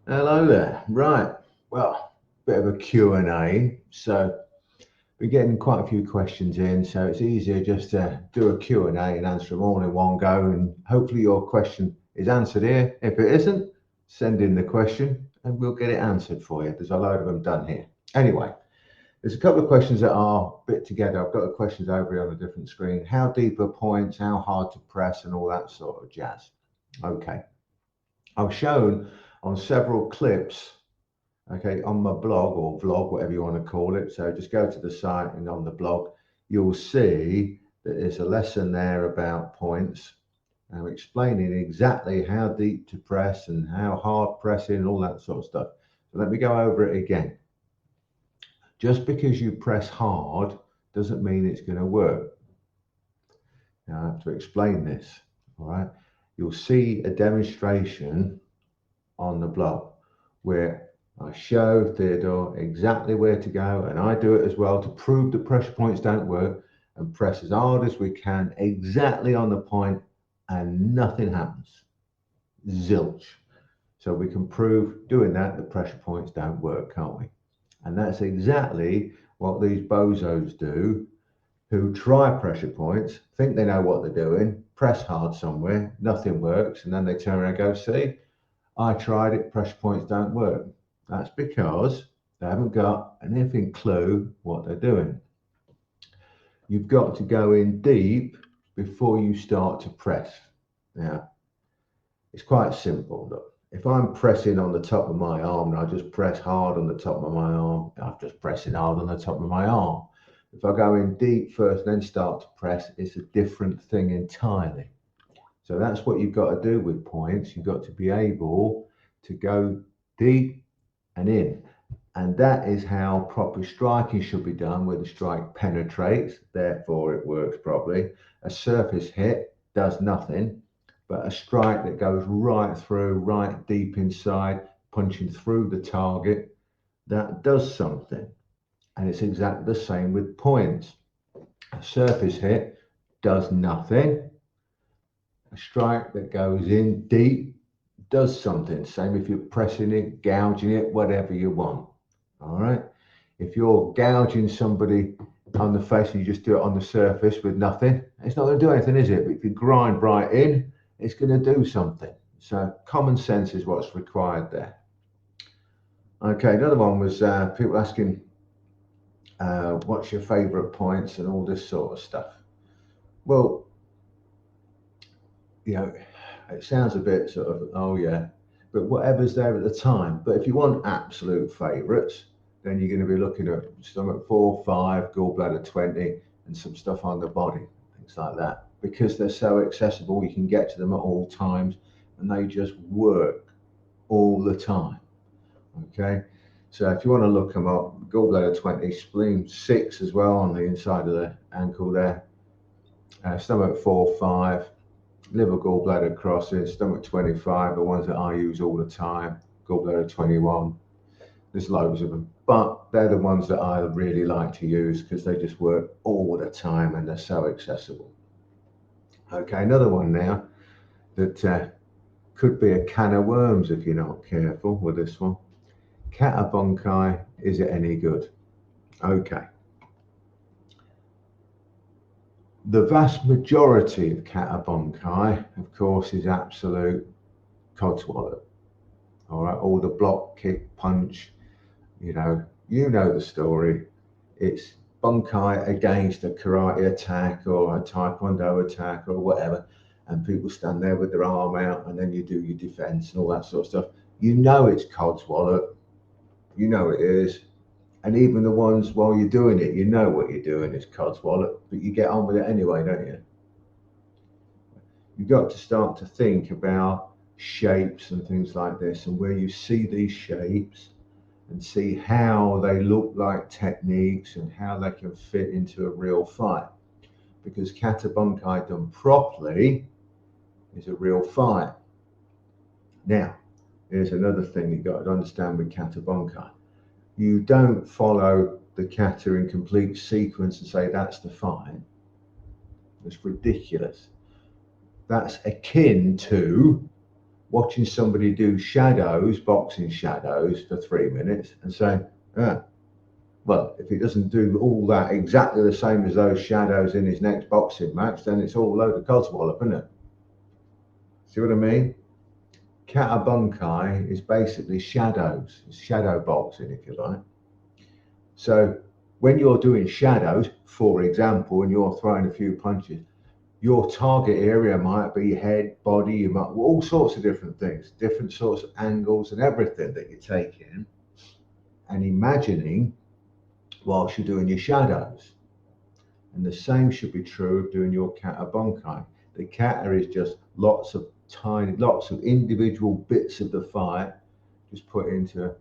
Hello there. Right. Well, bit of a Q&A. So we're getting quite a few questions in, so it's easier just to do a Q&A and answer them all in one go. And hopefully your question is answered here. If it isn't, send in the question and we'll get it answered for you. There's a load of them done here. Anyway, there's a couple of questions that are bit together. I've got the questions over here on a different screen. How deep are points? How hard to press? And all that sort of jazz. Okay. I've shown on several clips, okay, on my blog or vlog, whatever you want to call it. So just go to the site and on the blog, you'll see that there's a lesson there about points. I'm explaining exactly how deep to press and how hard pressing and all that sort of stuff. So let me go over it again. Just because you press hard doesn't mean it's going to work. Now I have to explain this. All right. You'll see a demonstration on the blog where I show Theodore exactly where to go, and I do it as well to prove the pressure points don't work, and press as hard as we can exactly on the point, and nothing happens. Zilch. So we can prove doing that the pressure points don't work, can't we? And that's exactly what these bozos do who try pressure points, think they know what they're doing, press hard somewhere, nothing works, and then they turn around and go, see, I tried it, pressure points don't work. That's because they haven't got an effing clue what they're doing. You've got to go in deep before you start to press. Now, it's quite simple. Look, if I'm pressing on the top of my arm and I just press hard on the top of my arm, I'm just pressing hard on the top of my arm. If I go in deep first and then start to press, it's a different thing entirely. So that's what you've got to do with points. You've got to be able to go deep and in. And that is how proper striking should be done, where the strike penetrates, therefore it works properly. A surface hit does nothing, but a strike that goes right through, right deep inside, punching through the target, that does something. And it's exactly the same with points. A surface hit does nothing. A strike that goes in deep does something. Same if you're pressing it, gouging it, whatever you want. All right. If you're gouging somebody on the face and you just do it on the surface with nothing, it's not going to do anything, is it? But if you grind right in, it's going to do something. So common sense is what's required there. Okay, another one was people asking, what's your favourite points and all this sort of stuff. Well, you know, it sounds a bit sort of, oh yeah, but whatever's there at the time. But if you want absolute favourites, then you're going to be looking at stomach 4, 5, gallbladder 20, and some stuff on the body, things like that. Because they're so accessible, you can get to them at all times, and they just work all the time. Okay, so if you want to look them up, gallbladder 20, spleen 6 as well on the inside of the ankle there, stomach 4, 5, liver gallbladder crosses, stomach 25, the ones that I use all the time, gallbladder 21. There's loads of them, but they're the ones that I really like to use because they just work all the time and they're so accessible. Okay, another one now that could be a can of worms if you're not careful with this one. Kata bunkai, is it any good? Okay. The vast majority of kata bunkai, of course, is absolute codswallop. All right, all the block, kick, punch, you know the story. It's bunkai against a karate attack or a taekwondo attack or whatever, and people stand there with their arm out, and then you do your defense and all that sort of stuff. You know it's codswallop. You know it is. And even the ones while you're doing it, you know what you're doing is codswallop, but you get on with it anyway, don't you? You've got to start to think about shapes and things like this, and where you see these shapes and see how they look like techniques and how they can fit into a real fight. Because kata bunkai done properly is a real fight. Now, here's another thing you've got to understand with kata bunkai. You don't follow the kata in complete sequence and say that's the fight. It's ridiculous. That's akin to watching somebody do shadows, boxing shadows for 3 minutes and saying, well, if he doesn't do all that exactly the same as those shadows in his next boxing match, then it's all a load of codswallop, isn't it? See what I mean? Kata bunkai is basically shadows. It's shadow boxing, if you like. So when you're doing shadows, for example, and you're throwing a few punches, your target area might be head, body, you might all sorts of different things, different sorts of angles and everything that you're taking and imagining whilst you're doing your shadows. And the same should be true of doing your kata bunkai. The kata is just lots of individual bits of the fight just put into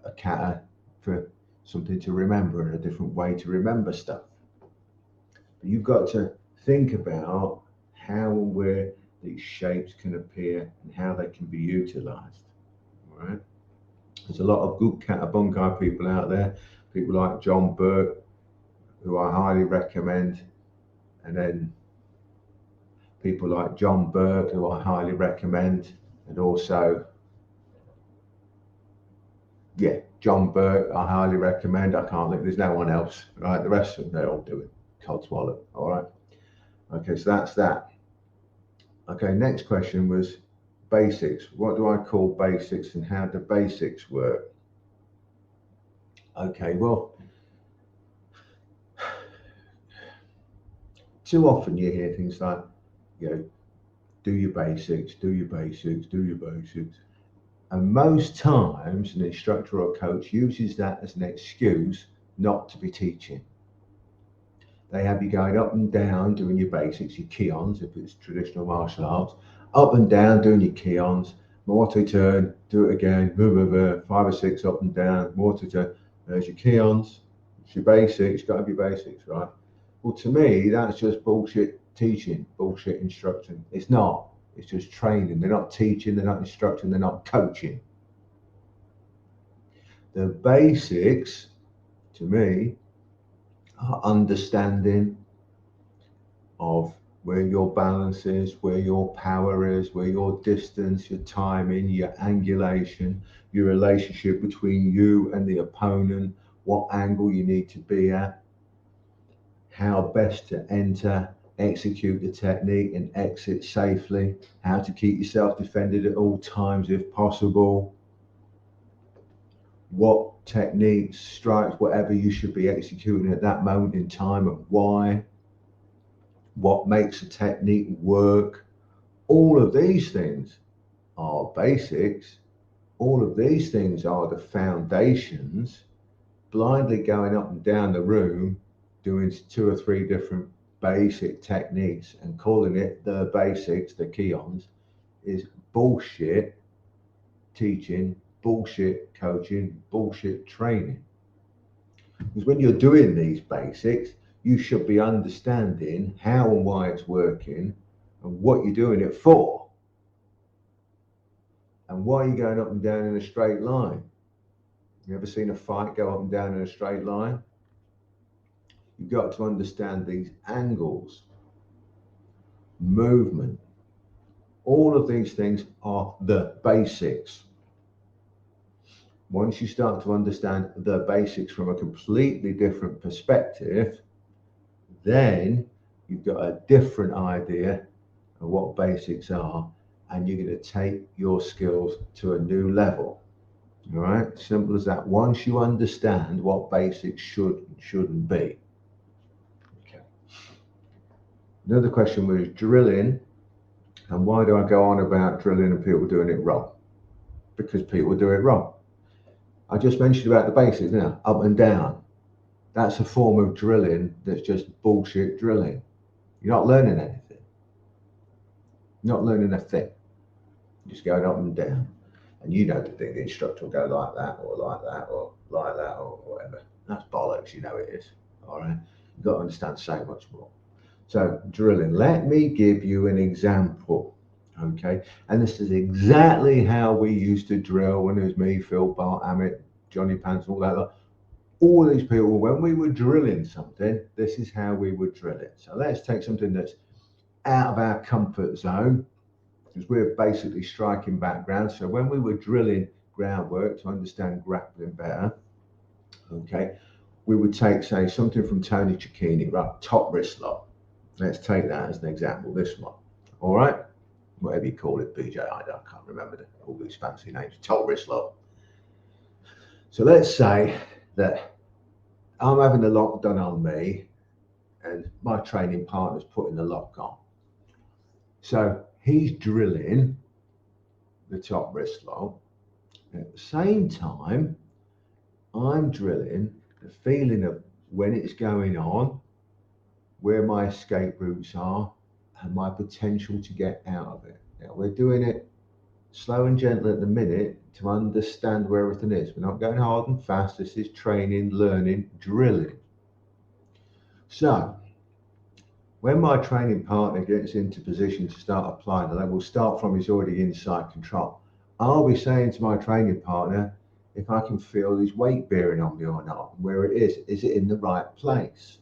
a kata for something to remember and a different way to remember stuff. But you've got to think about how and where these shapes can appear and how they can be utilized. All right. There's a lot of good kata bunkai people out there, people like John Burke, who I highly recommend, and then people like John Burke, who I highly recommend, and also, John Burke, I highly recommend. I can't think, there's no one else, right? The rest of them, they're all doing codswallop, all right? Okay, so that's that. Okay, next question was basics. What do I call basics and how do basics work? Okay, well, too often you hear things like, do your basics, do your basics, do your basics. And most times an instructor or coach uses that as an excuse not to be teaching. They have you going up and down doing your basics, your kions, if it's traditional martial arts, up and down doing your kions, morte turn, do it again, 5 or 6 up and down, morte turn. There's your kions, it's your basics, got to be basics, right? Well, to me, that's just bullshit teaching, bullshit instruction. It's not. It's just training. They're not teaching, they're not instructing, they're not coaching. The basics, to me, are understanding of where your balance is, where your power is, where your distance, your timing, your angulation, your relationship between you and the opponent, what angle you need to be at, how best to enter, execute the technique and exit safely, how to keep yourself defended at all times if possible, what techniques, strikes, whatever you should be executing at that moment in time and why, what makes a technique work. All of these things are basics. All of these things are the foundations. Blindly going up and down the room doing 2 or 3 different basic techniques and calling it the basics, the kions, is bullshit teaching, bullshit coaching, bullshit training. Because when you're doing these basics, you should be understanding how and why it's working and what you're doing it for. And why are you going up and down in a straight line? You ever seen a fight go up and down in a straight line? You've got to understand these angles, movement. All of these things are the basics. Once you start to understand the basics from a completely different perspective, then you've got a different idea of what basics are, and you're going to take your skills to a new level. All right, simple as that. Once you understand what basics should and shouldn't be. Okay. Another question was drilling, and why do I go on about drilling and people doing it wrong? Because people do it wrong. I just mentioned about the basics now, up and down. That's a form of drilling that's just bullshit drilling. You're not learning anything. You're not learning a thing. You're just going up and down. And you know the instructor will go like that or like that or like that or whatever. That's bollocks, you know it is. All right. You've got to understand so much more. So drilling, let me give you an example. Okay. And this is exactly how we used to drill when it was me, Phil, Bart, Amit, Johnny Pants, all that. All these people, when we were drilling something, this is how we would drill it. So let's take something that's out of our comfort zone because we're basically striking background. So when we were drilling groundwork to understand grappling better, okay, we would take, say, something from Tony Cicchini, right? Top wrist lock. Let's take that as an example, this one. All right? Whatever you call it, BJ, I can't remember all these fancy names. Top wrist lock. So let's say that I'm having the lock done on me and my training partner's putting the lock on. So he's drilling the top wrist lock. At the same time, I'm drilling the feeling of when it's going on, where my escape routes are, and my potential to get out of it. Now, we're doing it slow and gentle at the minute to understand where everything is. We're not going hard and fast. This is training, learning, drilling. So, when my training partner gets into position to start applying the level, we'll start from he's already inside control. I'll be saying to my training partner, if I can feel his weight bearing on me or not, where it is it in the right place?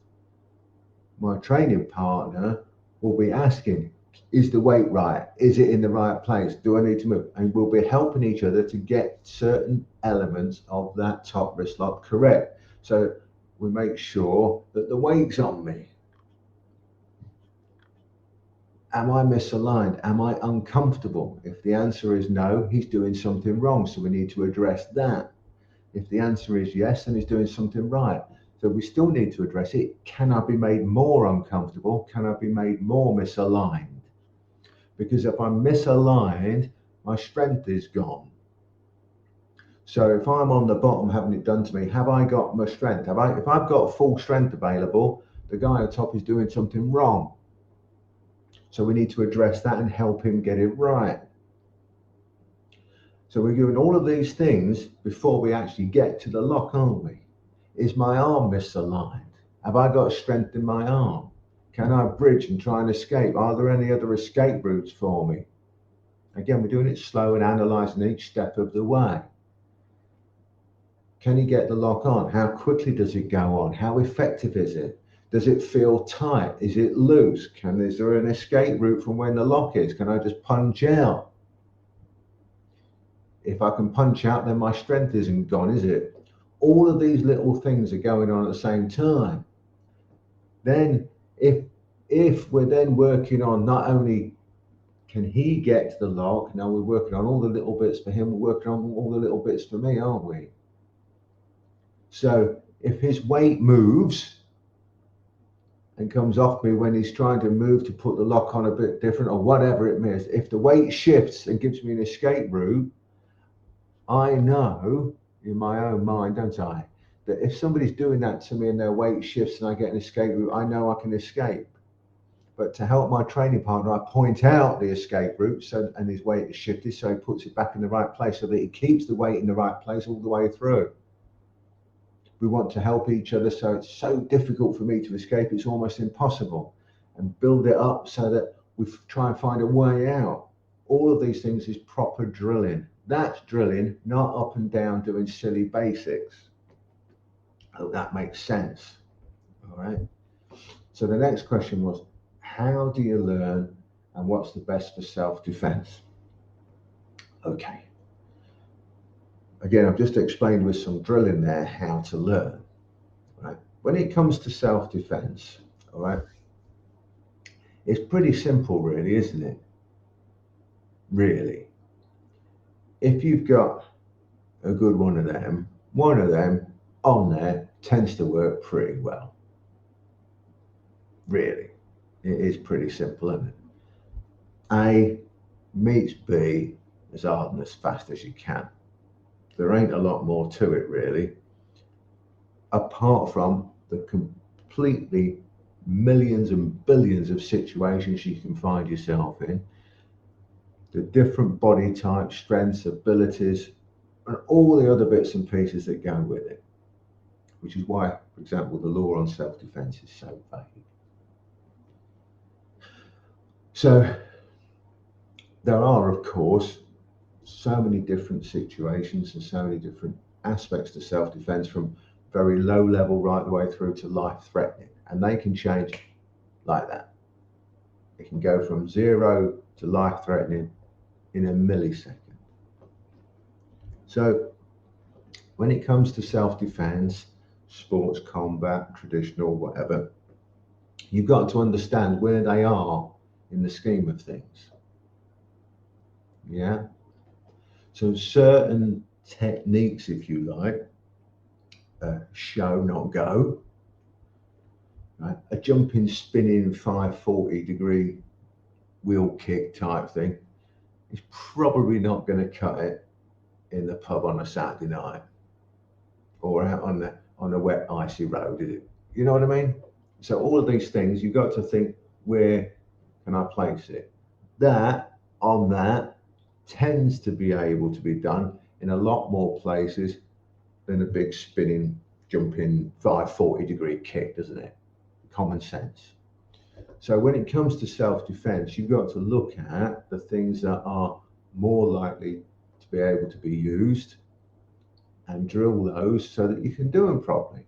My training partner will be asking, is the weight right? Is it in the right place? Do I need to move? And we'll be helping each other to get certain elements of that top wrist lock correct. So we make sure that the weight's on me. Am I misaligned? Am I uncomfortable? If the answer is no, he's doing something wrong. So we need to address that. If the answer is yes, then he's doing something right. So we still need to address it. Can I be made more uncomfortable? Can I be made more misaligned? Because if I'm misaligned, my strength is gone. So if I'm on the bottom having it done to me, have I got my strength? If I've got full strength available, the guy on top is doing something wrong. So we need to address that and help him get it right. So we're doing all of these things before we actually get to the lock, aren't we? Is my arm misaligned? Have I got strength in my arm? Can I bridge and try and escape? Are there any other escape routes for me? Again, we're doing it slow and analysing each step of the way. Can you get the lock on? How quickly does it go on? How effective is it? Does it feel tight? Is it loose? Is there an escape route from when the lock is? Can I just punch out? If I can punch out, then my strength isn't gone, is it? All of these little things are going on at the same time. Then if we're then working on not only can he get to the lock, now we're working on all the little bits for him, we're working on all the little bits for me, aren't we? So if his weight moves and comes off me when he's trying to move to put the lock on a bit different or whatever it is, if the weight shifts and gives me an escape route, I know in my own mind, don't I, that if somebody's doing that to me and their weight shifts and I get an escape route, I know I can escape. But to help my training partner, I point out the escape route and his weight is shifted, so he puts it back in the right place so that he keeps the weight in the right place all the way through. We want to help each other, so it's so difficult for me to escape, it's almost impossible, and build it up so that we try and find a way out. All of these things is proper drilling. That's drilling, not up and down doing silly basics. I hope that makes sense. All right. So the next question was, how do you learn and what's the best for self-defense? Okay. Again, I've just explained with some drilling there how to learn. Right? When it comes to self-defense, all right, it's pretty simple really, isn't it? Really. If you've got a good one of them on there tends to work pretty well. Really. It is pretty simple, isn't it? A meets B as hard and as fast as you can. There ain't a lot more to it really, apart from the completely millions and billions of situations you can find yourself in, the different body types, strengths, abilities, and all the other bits and pieces that go with it, which is why, for example, the law on self-defense is so vague. So there are, of course, so many different situations and so many different aspects to self-defense, from very low level right the way through to life-threatening, and they can change like that. It can go from 0 to life-threatening in a millisecond. So when it comes to self-defense, sports combat, traditional, whatever, you've got to understand where they are in the scheme of things. Yeah. So certain techniques, if you like, show, not go. Right? A jumping, spinning 540-degree wheel kick type thing is probably not going to cut it in the pub on a Saturday night or out on a wet, icy road, is it? You know what I mean? So all of these things, you've got to think, where can I place it? That tends to be able to be done in a lot more places than a big spinning, jumping 540-degree kick, doesn't it? Common sense. So when it comes to self-defense, you've got to look at the things that are more likely to be able to be used and drill those so that you can do them properly.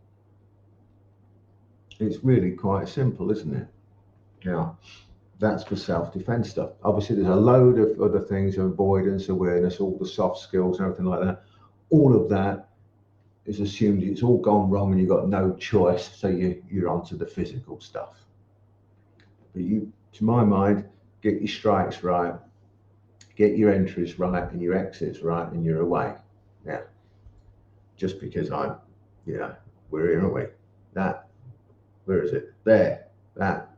It's really quite simple, isn't it? Now, that's for self-defense stuff. Obviously, there's a load of other things, avoidance, awareness, all the soft skills and everything like that. All of that is assumed it's all gone wrong and you've got no choice, so you're onto the physical stuff. But you, to my mind, get your strikes right, get your entries right and your exits right, and you're away. Now, just because we're here, aren't we? Where is it? There, that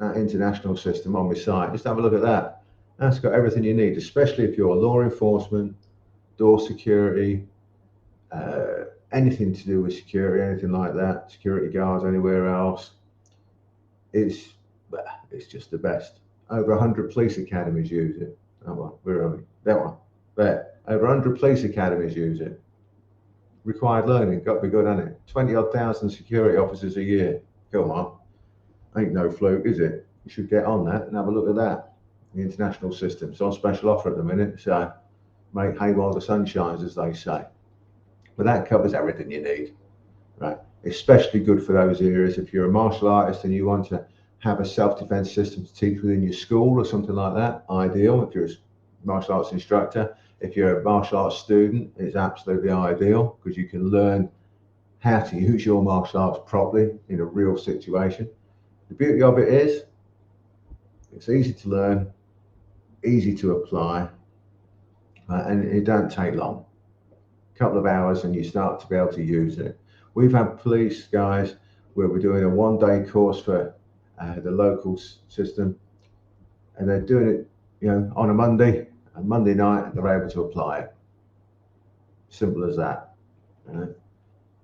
international system on my site. Just have a look at that. That's got everything you need, especially if you're law enforcement, door security, anything to do with security, anything like that, security guards, anywhere else. It's just the best. Over 100 police academies use it. Oh, well, where are we? That one. There. Over 100 police academies use it. Required learning, got to be good, hasn't it? 20-odd thousand security officers a year. Come on. Ain't no fluke, is it? You should get on that and have a look at that. The international system. It's on special offer at the minute, so make hay while the sun shines, as they say. But that covers everything you need, right? Especially good for those areas. If you're a martial artist and you want to have a self-defense system to teach within your school or something like that, ideal. If you're a martial arts instructor, if you're a martial arts student, it's absolutely ideal because you can learn how to use your martial arts properly in a real situation. The beauty of it is it's easy to learn, easy to apply, and it don't take long. A couple of hours and you start to be able to use it. We've had police guys where we're doing a one-day course for the local system, and they're doing it, on a Monday night, they're able to apply it. Simple as that,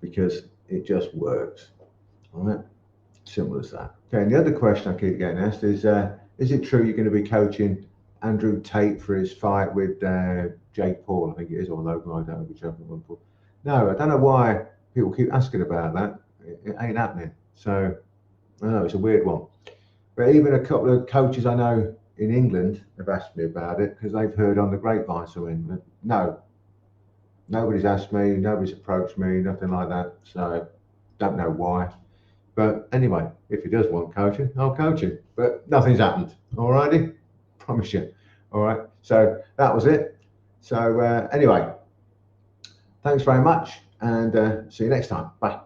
because it just works. All right, simple as that. Okay, and the other question I keep getting asked is it true you're going to be coaching Andrew Tate for his fight with Jake Paul? I think it is, or Logan. I don't know whichever one. No, I don't know why people keep asking about that. It ain't happening. So I know it's a weird one. But even a couple of coaches I know in England have asked me about it because they've heard on the grapevine something. But no, nobody's asked me, nobody's approached me, nothing like that. So don't know why. But anyway, if he does want coaching, I'll coach him. But nothing's happened. All righty? Promise you. All right. So that was it. So anyway, thanks very much and see you next time. Bye.